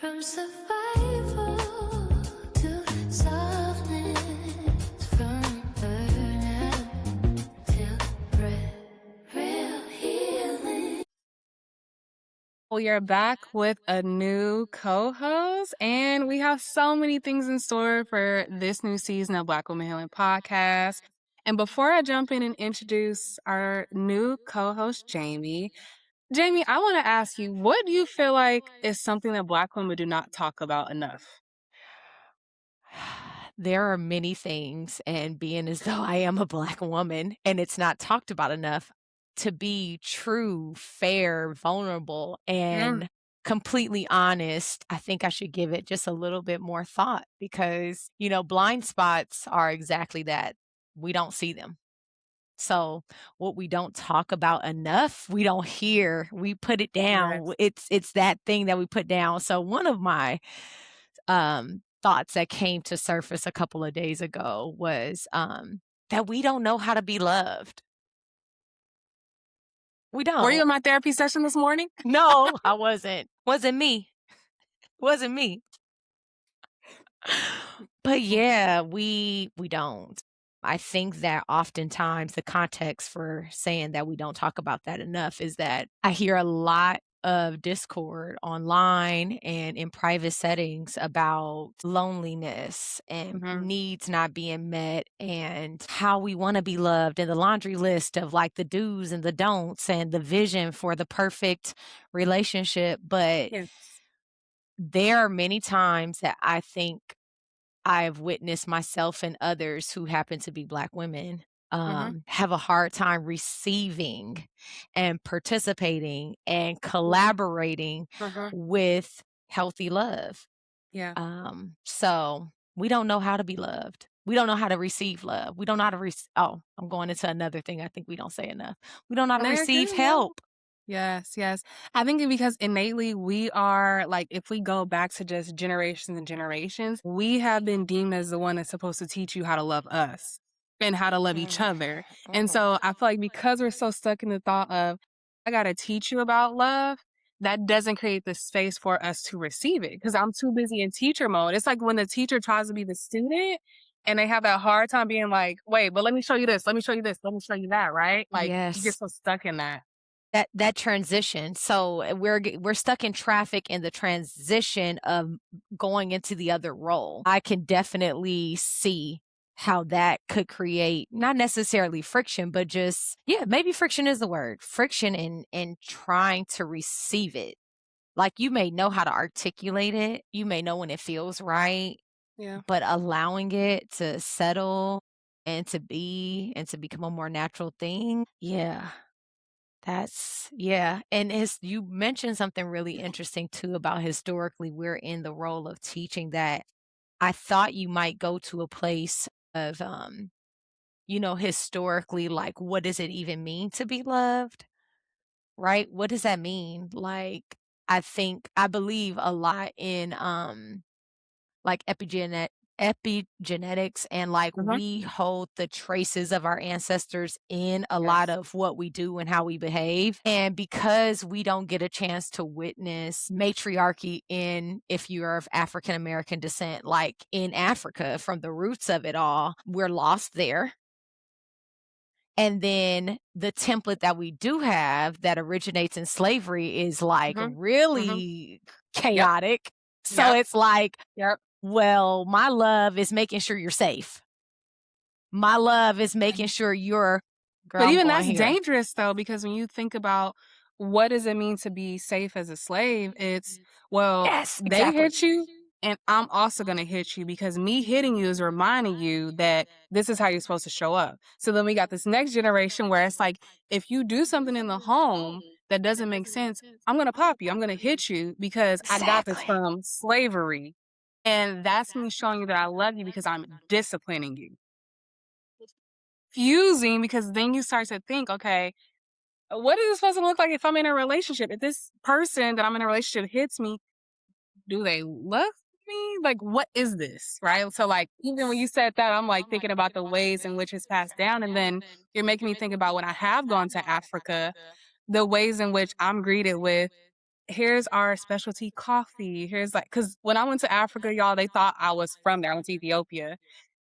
From survival to softness, from burnout to real healing. We are back with a new co-host, and we have so many things in store for this new season of Black Woman Healing Podcast. And before I jump in and introduce our new co-host, Jamie, I want to ask you, what do you feel like is something that Black women do not talk about enough? There are many things, and being as though I am a Black woman and it's not talked about enough, to be true, fair, vulnerable, Mm, and completely honest, I think I should give it just a little bit more thought because, blind spots are exactly that. We don't see them. So what we don't talk about enough, we don't hear. We put it down. yes. It's that thing that we put down. So one of my thoughts that came to surface a couple of days ago was that we don't know how to be loved. We Were you don't. in my therapy session this morning? No, I wasn't. Wasn't me. Wasn't me. But yeah, we don't. I think that oftentimes the context for saying that we don't talk about that enough is that I hear a lot of discord online and in private settings about loneliness and Mm-hmm. needs not being met and how we want to be loved and the laundry list of like the do's and the don'ts and the vision for the perfect relationship. But Yes. there are many times that I think I've witnessed myself and others who happen to be Black women Mm-hmm. have a hard time receiving and participating and Mm-hmm. collaborating Mm-hmm. with healthy love. Yeah. So we don't know how to be loved. We don't know how to receive love. We don't know how to oh, I'm going into another thing I think we don't say enough. We don't know how to No, you're receive good. Yeah. help. Yes, yes. I think because innately we are like, if we go back to just generations and generations, we have been deemed as the one that's supposed to teach you how to love us and how to love each Mm, other. And mhm. so I feel like because we're so stuck in the thought of, I got to teach you about love, that doesn't create the space for us to receive it because I'm too busy in teacher mode. It's like when the teacher tries to be the student and they have that hard time being like, wait, but let me show you this, let me show you this, let me show you that, right? Like you get Yes. so stuck in that. That transition. So we're stuck in traffic in the transition of going into the other role. I can definitely see how that could create not necessarily friction, but just yeah, maybe friction is the word. Friction in trying to receive it. Like you may know how to articulate it, you may know when it feels right, Yeah. but allowing it to settle and to become a more natural thing. Yeah. Yeah. And as you mentioned something really interesting too about historically, we're in the role of teaching that I thought you might go to a place of, historically, like, what does it even mean to be loved? Right? What does that mean? Like, I believe a lot in, like epigenetics and like Mhm. we hold the traces of our ancestors in a lot Yes. of what we do and how we behave. And because we don't get a chance to witness matriarchy in if you're of African American descent, like in Africa from the roots of it all, we're lost there. And then the template that we do have that originates in slavery is like Mhm. Mhm. really Yep. chaotic. So Yep. it's like Yep. well, my love is making sure you're safe. My love is making Mhm. sure you're girl, But I'm even going that's here. dangerous though, because when you think about what does it mean to be safe as a slave, it's well, Yes, they exactly. hit you and I'm also gonna hit you because me hitting you is reminding you that this is how you're supposed to show up. So then we got this next generation where it's like, if you do something in the home that doesn't make sense, I'm gonna pop you, I'm gonna hit you because I got this Exactly. from slavery. And that's me showing you that I love you because I'm disciplining you. Fusing because then you start to think, okay, what is it supposed to look like if I'm in a relationship? If this person that I'm in a relationship hits me, do they love me? Like, what is this? Right. So, like, even when you said that, I'm like thinking about the ways in which it's passed down. And then you're making me think about when I have gone to Africa, the ways in which I'm greeted with, here's our specialty coffee. Here's like, because when I went to Africa, y'all, they thought I was from there. I went to Ethiopia.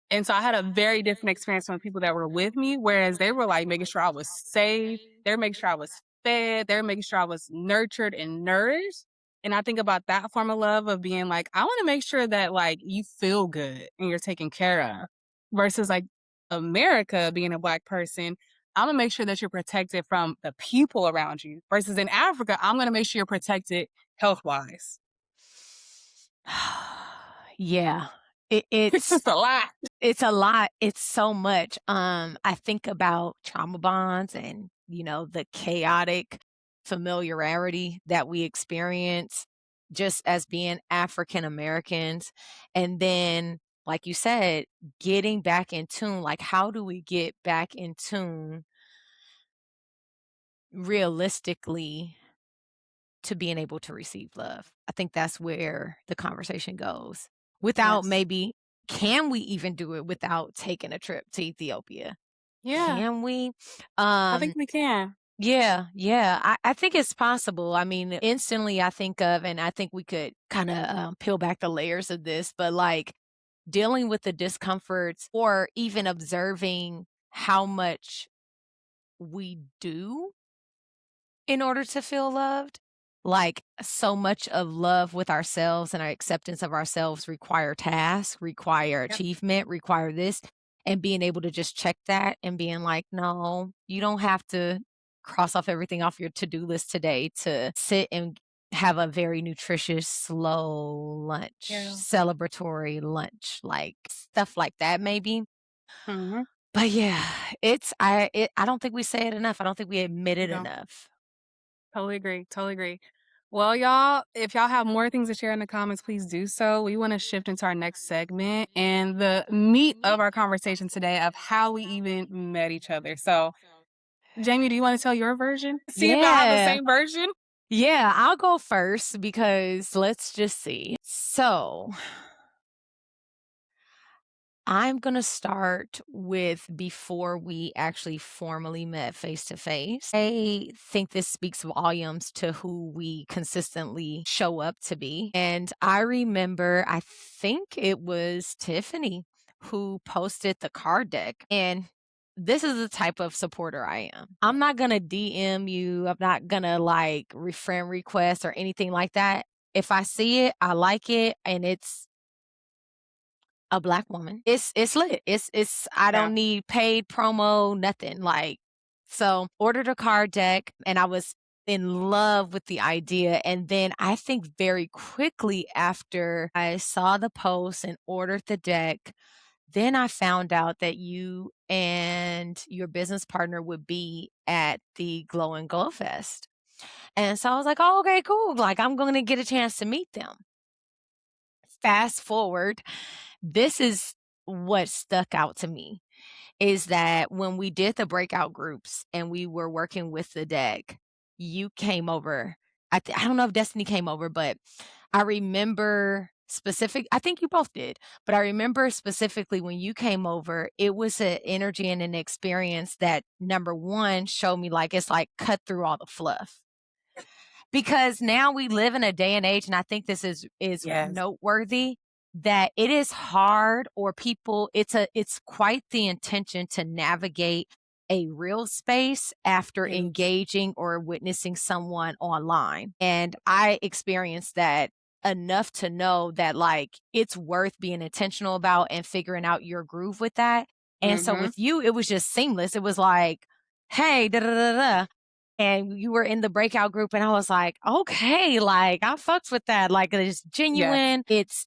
And so I had a very different experience from the people that were with me, whereas they were like making sure I was safe. They were making sure I was fed. They were making sure I was nurtured and nourished. And I think about that form of love of being like, I want to make sure that like you feel good and you're taken care of versus like America being a Black person. I'm gonna make sure that you're protected from the people around you versus in Africa, I'm gonna make sure you're protected health wise. Yeah. It's just a lot. It's a lot. It's so much. I think about trauma bonds and, the chaotic familiarity that we experience just as being African Americans. And then, like you said, getting back in tune. Like, how do we get back in tune realistically to being able to receive love? I think that's where the conversation goes. Without Yes. maybe, can we even do it without taking a trip to Ethiopia? Yeah, Can we? I think we can. Yeah. I think it's possible. I mean, instantly I think of, and I think we could kind of peel back the layers of this, but like dealing with the discomforts or even observing how much we do in order to feel loved. Like so much of love with ourselves and our acceptance of ourselves require tasks, require Yep. achievement, require this, and being able to just check that and being like, no, you don't have to cross off everything off your to-do list today to sit and have a very nutritious, slow lunch, Yeah. celebratory lunch, like stuff like that, maybe. Mhm. But yeah, I don't think we say it enough. I don't think we admit We it don't. enough. Totally agree. Totally agree. Well, y'all, if y'all have more things to share in the comments, please do so. We want to shift into our next segment and the meat of our conversation today of how we even met each other. So, Jamie, do you want to tell your version? See if y'all have the Yeah. same version? Yeah, I'll go first because let's just see. So, I'm going to start with before we actually formally met face to face. I think this speaks volumes to who we consistently show up to be. And I remember, I think it was Tiffany who posted the card deck. And this is the type of supporter I am. I'm not going to DM you, I'm not going to like friend request or anything like that. If I see it, I like it, and it's a Black woman. It's lit. It's I Yeah. don't need paid promo, nothing. Like, so ordered a card deck and I was in love with the idea. And then I think very quickly after I saw the post and ordered the deck, then I found out that you and your business partner would be at the Glow and Glow Fest. And so I was like, oh, okay, cool. Like, I'm going to get a chance to meet them. Fast forward, this is what stuck out to me is that when we did the breakout groups and we were working with the deck, you came over. I don't know if Destiny came over, but I remember I think you both did, but I remember specifically when you came over, it was an energy and an experience that number one showed me like it's like cut through all the fluff. Because now we live in a day and age, and I think this is Yes. noteworthy, that it is hard, or people, it's quite the intention to navigate a real space after Huge. engaging or witnessing someone online. And I experienced that enough to know that like it's worth being intentional about and figuring out your groove with that. And so Mhm. with you, it was just seamless. It was like, hey, da da da da, and you were in the breakout group, and I was like, okay, like I fucks with that. Like it's Yes. genuine. It's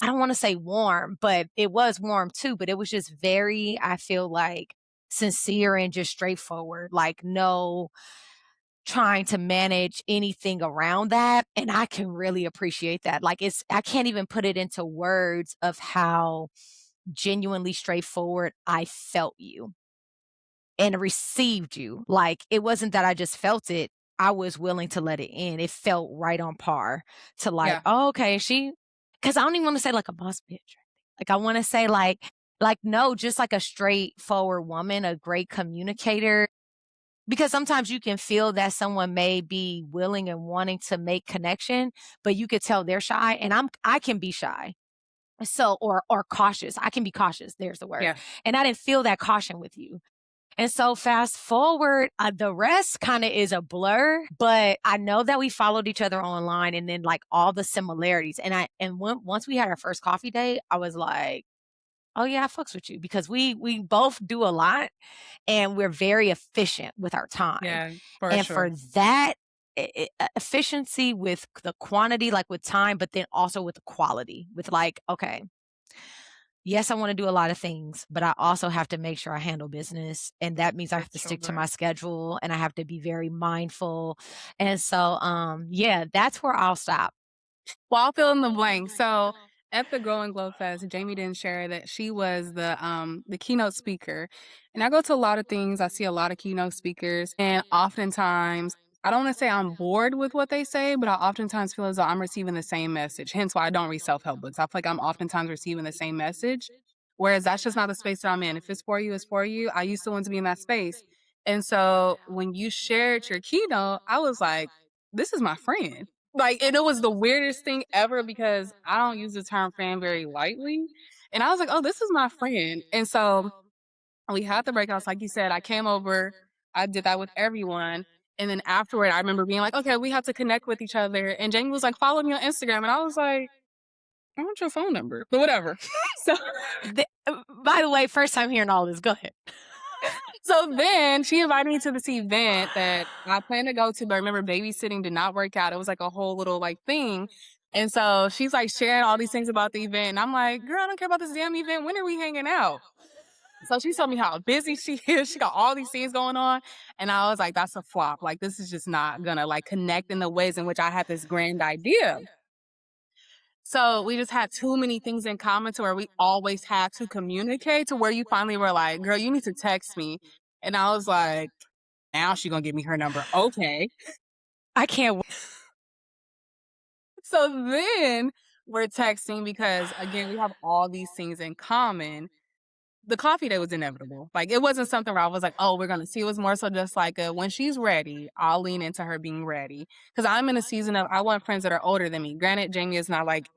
I don't want to say warm, but it was warm too, but it was just very, I feel like, sincere and just straightforward. Like no trying to manage anything around that. And I can really appreciate that. Like I can't even put it into words of how genuinely straightforward I felt you and received you. Like it wasn't that I just felt it. I was willing to let it in. It felt right on par to like, Yeah. oh, okay, because I don't even want to say like a boss bitch. Like I want to say like no, just like a straightforward woman, a great communicator. Because sometimes you can feel that someone may be willing and wanting to make connection, but you could tell they're shy, and I can be shy. So or cautious. I can be cautious, there's the word. Yeah. And I didn't feel that caution with you. And so fast forward, the rest kind of is a blur, but I know that we followed each other online and then like all the similarities. Once we had our first coffee date, I was like, "Oh yeah, I fucks with you," because we both do a lot and we're very efficient with our time. Yeah, for And sure. for that efficiency with the quantity, like with time, but then also with the quality, with like, okay, yes, I want to do a lot of things, but I also have to make sure I handle business. And that means I For have to stick to my sure. schedule and I have to be very mindful. And so, yeah, that's where I'll stop. Well, I'll fill in the blank. So at the Grow and Glow Fest, Jamie didn't share that she was the keynote speaker. And I go to a lot of things. I see a lot of keynote speakers, and oftentimes I don't want to say I'm bored with what they say, but I oftentimes feel as though I'm receiving the same message. Hence why I don't read self-help books. I feel like I'm oftentimes receiving the same message. Whereas that's just not the space that I'm in. If it's for you, it's for you. I used to want to be in that space. And so when you shared your keynote, I was like, this is my friend. Like, and it was the weirdest thing ever because I don't use the term friend very lightly. And I was like, oh, this is my friend. And so we had the breakouts. Like you said, I came over, I did that with everyone. And then afterward, I remember being like, okay, we have to connect with each other. And Jamie was like, follow me on Instagram. And I was like, I want your phone number, but whatever. so By the way, first time hearing all this. Go ahead. So then she invited me to this event that I planned to go to, but I remember babysitting did not work out. It was like a whole little like thing. And so she's like sharing all these things about the event. And I'm like, girl, I don't care about this damn event. When are we hanging out? So she told me how busy she is. She got all these things going on. And I was like, that's a flop. Like, this is just not gonna like connect in the ways in which I had this grand idea. So we just had too many things in common to where we always had to communicate to where you finally were like, girl, you need to text me. And I was like, now she gonna give me her number. Okay. I can't. So then we're texting because again, we have all these things in common. The coffee date was inevitable. Like it wasn't something where I was like, oh, we're gonna see. It was more so just like when she's ready, I'll lean into her being ready. Cause I'm in a season of I want friends that are older than me. Granted, Jamie is not like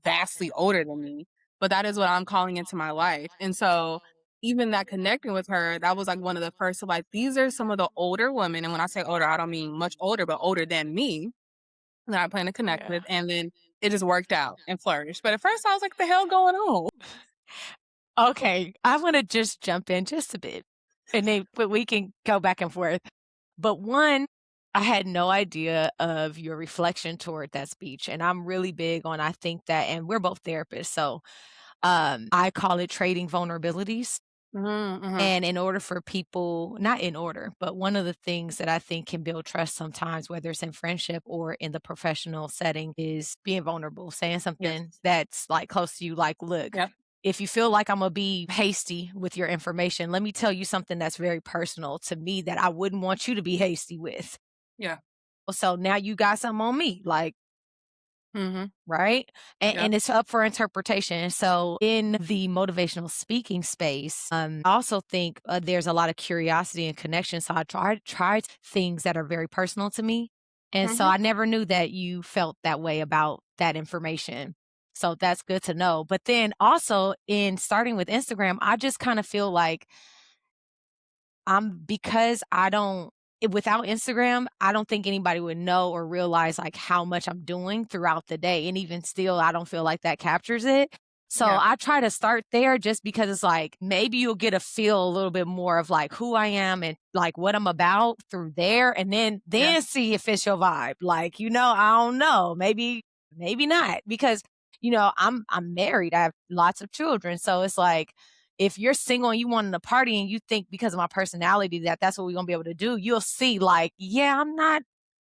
vastly older than me, but that is what I'm calling into my life. And so even that connecting with her, that was like one of the first of like these are some of the older women. And when I say older, I don't mean much older, but older than me that I plan to connect Yeah. with. And then it just worked out and flourished. But at first I was like, the hell going on? Okay, I want to just jump in just a bit, and then but we can go back and forth. But one, I had no idea of your reflection toward that speech, and I'm really big on. I think that, and we're both therapists, so I call it trading vulnerabilities. Mm-hmm. And in order for people, not in order, but one of the things that I think can build trust sometimes, whether it's in friendship or in the professional setting, is being vulnerable, saying Yes. something that's like close to you, like, look, Yep. if you feel like I'm gonna be hasty with your information, let me tell you something that's very personal to me that I wouldn't want you to be hasty with. Yeah. So now you got something on me. Like, Mm-hmm. right? Yep. And it's up for interpretation. So, in the motivational speaking space, I also think there's a lot of curiosity and connection. So, I tried things that are very personal to me. And so, Mm-hmm. I never knew that you felt that way about that information. So, that's good to know. But then also, in starting with Instagram, I just kind of feel like because I don't without Instagram, I don't think anybody would know or realize, like, how much I'm doing throughout the day, and even still, I don't feel like that captures it. So, Yeah. I try to start there just because it's like, maybe you'll get a feel a little bit more of, like, who I am and, like, what I'm about through there, and Yeah. then see if it's your vibe. Like, I don't know, maybe not because, I'm married, I have lots of children, so it's like, if you're single and you wanting to party and you think because of my personality that that's what we're gonna be able to do, you'll see like, yeah,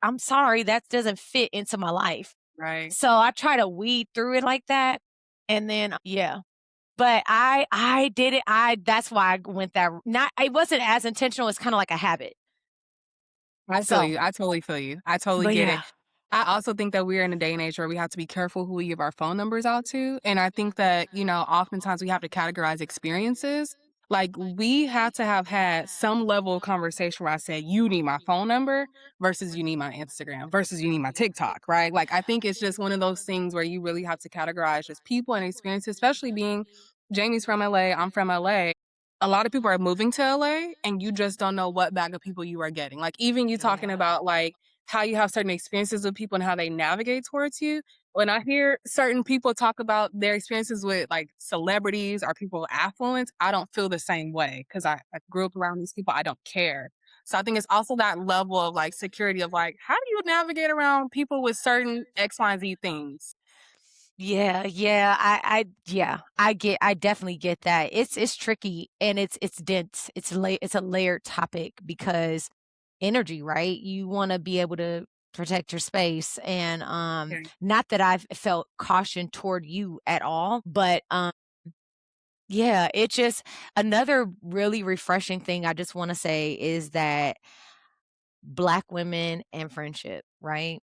I'm sorry, that doesn't fit into my life. Right. So I try to weed through it like that. And then yeah. But I did it. That's why I went that not it wasn't as intentional, it's kind of like a habit. I feel So you. I totally feel you. I totally but get it. yeah. I also think that we're in a day and age where we have to be careful who we give our phone numbers out to. And I think that, oftentimes we have to categorize experiences. Like, we had to have had some level of conversation where I said, "You need my phone number," versus "You need my Instagram," versus "You need my TikTok," right? Like, I think it's just one of those things where you really have to categorize just people and experiences, especially being Jamie's from LA, I'm from LA. A lot of people are moving to LA, and you just don't know what bag of people you are getting. Like, even you talking Yeah. about, like, how you have certain experiences with people and how they navigate towards you, when I hear certain people talk about their experiences with like celebrities or people with affluence, I don't feel the same way because I grew up around these people. I don't care. So I think it's also that level of like security of like, how do you navigate around people with certain X, Y, and Z things? Yeah, yeah, yeah, I definitely get that. It's tricky and it's dense. It's a layered topic because energy, right? You wanna be able to protect your space and, Yeah. not that I've felt caution toward you at all, but, yeah, it just another really refreshing thing I just wanna say is that Black women and friendship, right?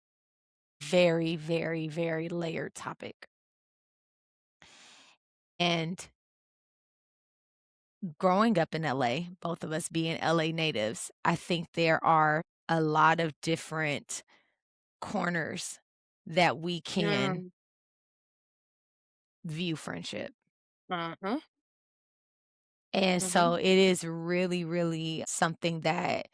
Very, very, very layered topic. And growing up in LA, both of us being LA natives, I think there are a lot of different corners that we can Mm, view friendship. uh-huh. And Hmm. so it is really, really something that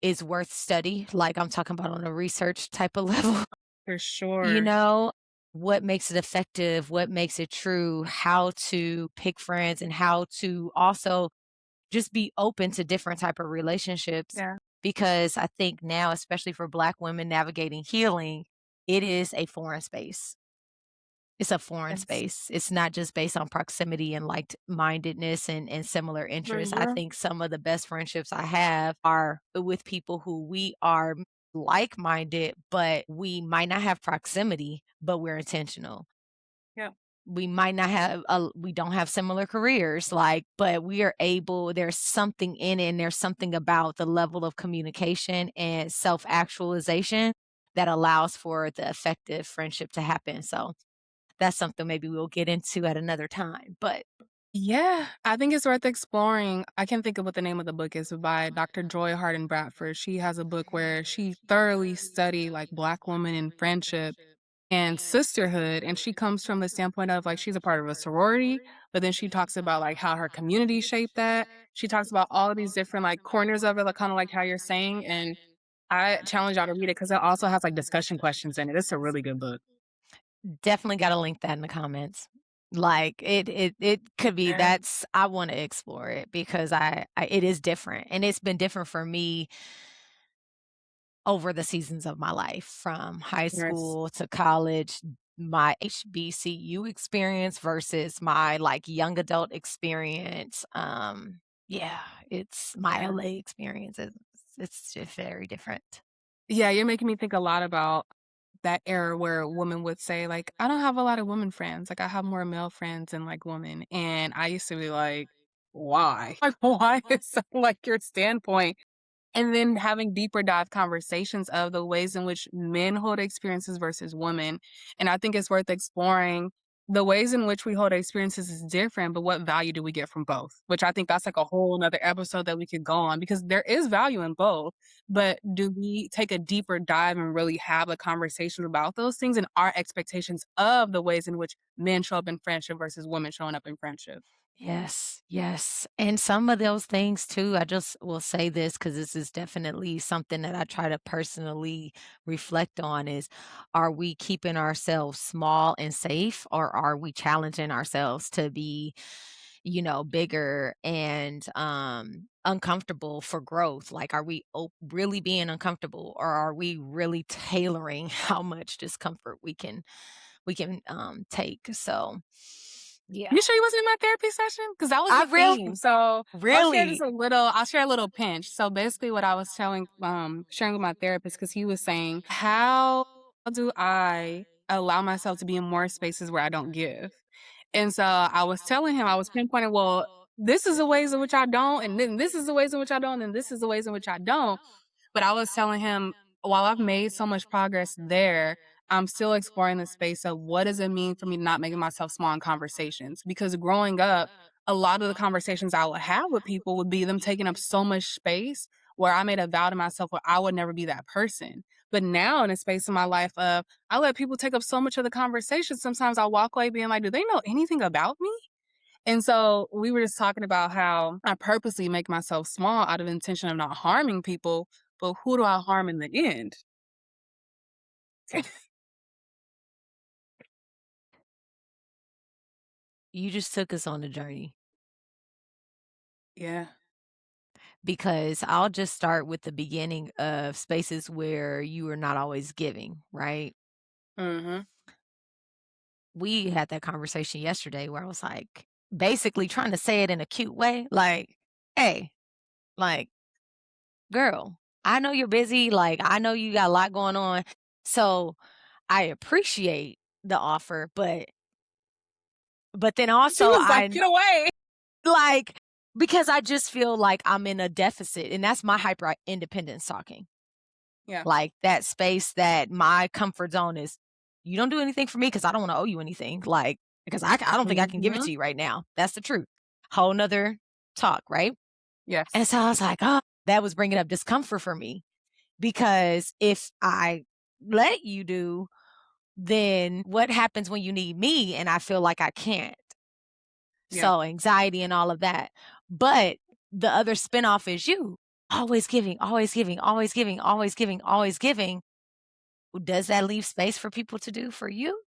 is worth study. Like I'm talking about on a research type of level, For you sure. know, what makes it effective, what makes it true, how to pick friends and how to also just be open to different type of relationships Yeah. because I think now, especially for Black women navigating healing, it is a foreign space. It's a foreign Yes. space. It's not just based on proximity and like-mindedness and similar For interests. I sure. think some of the best friendships I have are with people who we are like-minded, but we might not have proximity, but we're intentional. Yeah. We might not have a we don't have similar careers, like, but we are able there's something in it, and there's something about the level of communication and self-actualization that allows for the effective friendship to happen, so that's something maybe we'll get into at another time, but Yeah, I think it's worth exploring. I can't think of what the name of the book is by Dr. Joy Harden Bradford. She has a book where she thoroughly studied like Black women in friendship and sisterhood. And she comes from the standpoint of like she's a part of a sorority, but then she talks about like how her community shaped that. She talks about all of these different like corners of it, like kind of like how you're saying. And I challenge y'all to read it because it also has like discussion questions in it. It's a really good book. definitely gotta link that in the comments. Like, it could be Yeah. that's I wanna explore it because I it is different, and it's been different for me over the seasons of my life, from high Yes. school to college, my HBCU experience versus my, like, young adult experience, yeah, it's my Yeah. LA experience, it's just very different. Yeah, you're making me think a lot about that era where a woman would say, like, "I don't have a lot of women friends, like, I have more male friends than, like, women," and I used to be like, "Why?" Like, why is that, like, your standpoint? And then having deeper dive conversations of the ways in which men hold experiences versus women. And I think it's worth exploring the ways in which we hold experiences is different, but what value do we get from both? Which I think that's like a whole nother episode that we could go on because there is value in both. But do we take a deeper dive and really have a conversation about those things and our expectations of the ways in which men show up in friendship versus women showing up in friendship? Yes, yes, and some of those things too, I just will say this because this is definitely something that I try to personally reflect on is, are we keeping ourselves small and safe, or are we challenging ourselves to be, bigger and, uncomfortable for growth? Like, are we really being uncomfortable, or are we really tailoring how much discomfort we can take? So, yeah. You sure you wasn't in my therapy session? Because that was I the really theme. So really I'll share a little pinch. So basically what I was sharing with my therapist, because he was saying, how do I allow myself to be in more spaces where I don't give? And so I was telling him, I was pinpointing, well, this is the ways in which I don't, and then this is the ways in which I don't, and this is the ways in which I don't. But I was telling him, while I've made so much progress there, I'm still exploring the space of what does it mean for me not making myself small in conversations? Because growing up, a lot of the conversations I would have with people would be them taking up so much space where I made a vow to myself where I would never be that person. But now in a space in my life of I let people take up so much of the conversation. Sometimes I'll walk away being like, do they know anything about me? And so we were just talking about how I purposely make myself small out of intention of not harming people, but who do I harm in the end? You just took us on a journey Yeah. because I'll just start with the beginning of spaces where you are not always giving, right? Mhm. We had that conversation yesterday where I was like, basically trying to say it in a cute way, like, "Hey, like, girl, I know you're busy, like, I know you got a lot going on, so I appreciate the offer, but then She also was like, "Get away." like, because I just feel like I'm in a deficit, and that's my hyper independence talking. Yeah. Like, that space that my comfort zone is, you don't do anything for me because I don't wanna owe you anything, like, because I don't think I can give it Mhm. to you right now. That's the truth. Whole 'nother talk, right? And Yes. so I was like, "Oh," that was bringing up discomfort for me because if I let you do, then what happens when you need me and I feel like I can't? Yeah. So anxiety and all of that. But the other spinoff is you. Always giving, always giving, always giving, always giving, always giving. Does that leave space for people to do for you?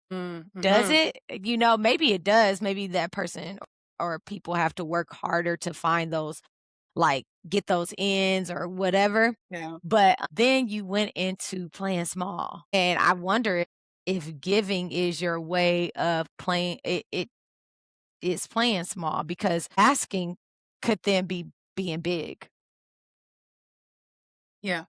Does Mhm. it? You know, maybe it does. Maybe that person or people have to work harder to find those, like, get those ends or whatever. Yeah. But then you went into playing small. And I wonder if giving is your way of playing it is playing small because asking could then be being big Yeah.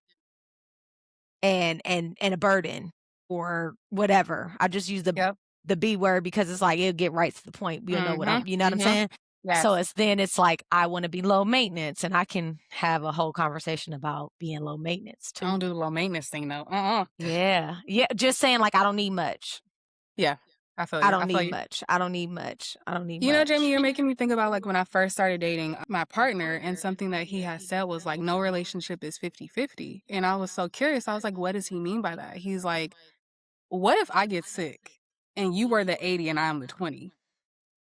and a burden or whatever. I just use Yep. the B word because it's like it'll get right to the point. We'll know what Mhm. you know what I'm Mhm. saying? So Yes. it's like I want to be low maintenance and I can have a whole conversation about being low maintenance I don't too. do the low maintenance thing though. Yeah. Yeah. Just saying like I don't need much. Yeah. I feel I you. don't I feel need you. much. I don't need much. I don't need You know, Jamie, much. you're making me think about like when I first started dating my partner, and something that he had said was like, no relationship is 50-50. And I was so curious. I was like, what does he mean by that? He's like, what if I get sick and you were the 80 and I'm the 20?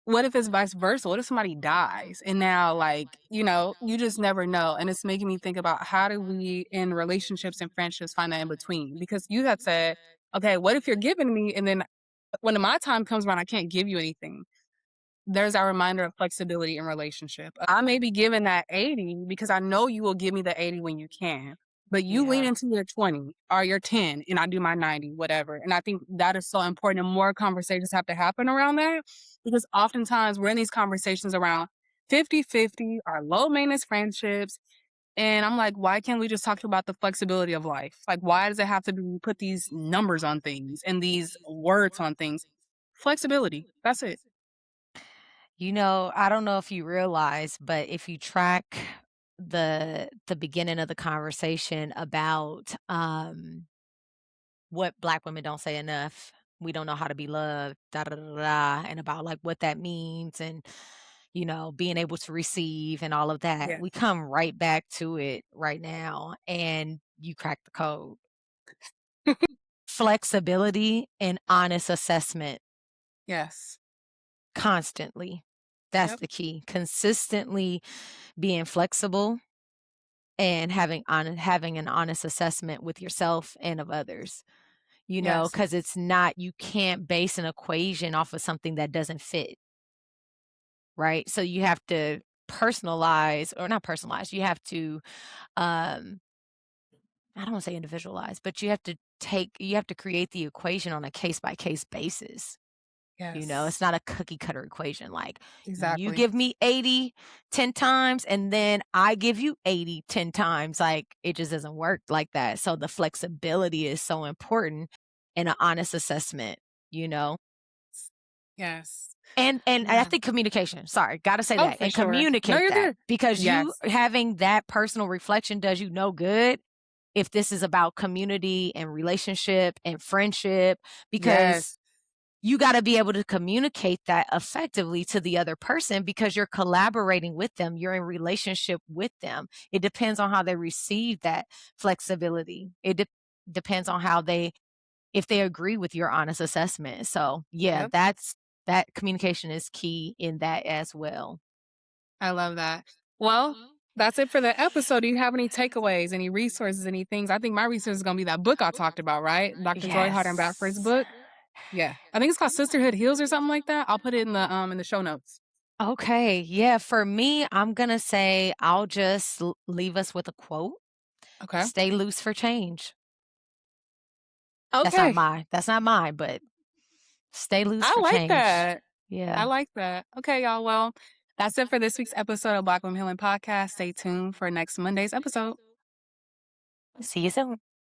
What if it's vice versa? What if somebody dies? And now, like, you just never know. And it's making me think about how do we in relationships and friendships find that in between? Because you had said, okay, what if you're giving me and then when my time comes around, I can't give you anything? There's our reminder of flexibility in relationship. I may be giving that 80 because I know you will give me the 80 when you can. But you lean Yeah. into your 20 or your 10 and I do my 90, whatever. And I think that is so important. And more conversations have to happen around that because oftentimes we're in these conversations around 50-50, our low maintenance friendships. And I'm like, why can't we just talk about the flexibility of life? Like, why does it have to be put these numbers on things and these words on things? Flexibility. That's it. You know, I don't know if you realize, but if you track the beginning of the conversation about what black women don't say enough, we don't know how to be loved, da da da da, and about like what that means and being able to receive and all of that. Yeah. We come right back to it right now and you crack the code. Flexibility and honest assessment Yes. constantly. That's Yep. the key. Consistently being flexible and having an honest assessment with yourself and of others, Yes. because it's not, you can't base an equation off of something that doesn't fit, right? So you have to personalize, or not personalize, you have to um I don't want to say individualize, but you have to create the equation on a case by case basis. It's Yes. not a cookie cutter equation. Like you Exactly. give me 80 10 times and then I give you 80 10 times. Like it just doesn't work like that. So the flexibility is so important in an honest assessment, you know? Yes. And I Yeah. think communication. Sorry, gotta say Oh, that. for And sure. No, communicate you're that good. because you Yes. having that personal reflection does you no good if this is about community and relationship and friendship because Yes. you got to be able to communicate that effectively to the other person because you're collaborating with them. You're in relationship with them. It depends on how they receive that flexibility. It depends on how if they agree with your honest assessment. So yeah, Yep. that communication is key in that as well. I love that. Well, that's it for the episode. Do you have any takeaways, any resources, any things? I think my resource is going to be that book I talked about, right? Dr. Joy Harder and Bradford's Yes. book. Yeah. I think it's called Sisterhood Heals or something like that. I'll put it in the show notes. Okay. Yeah. For me, I'm going to say I'll just leave us with a quote. Okay. Stay loose for change. That's Okay. not mine, but stay loose I for like change. that. I Yeah. like that. Okay, y'all. Well, that's it for this week's episode of Black Women Healing Podcast. Stay tuned for next Monday's episode. See you soon.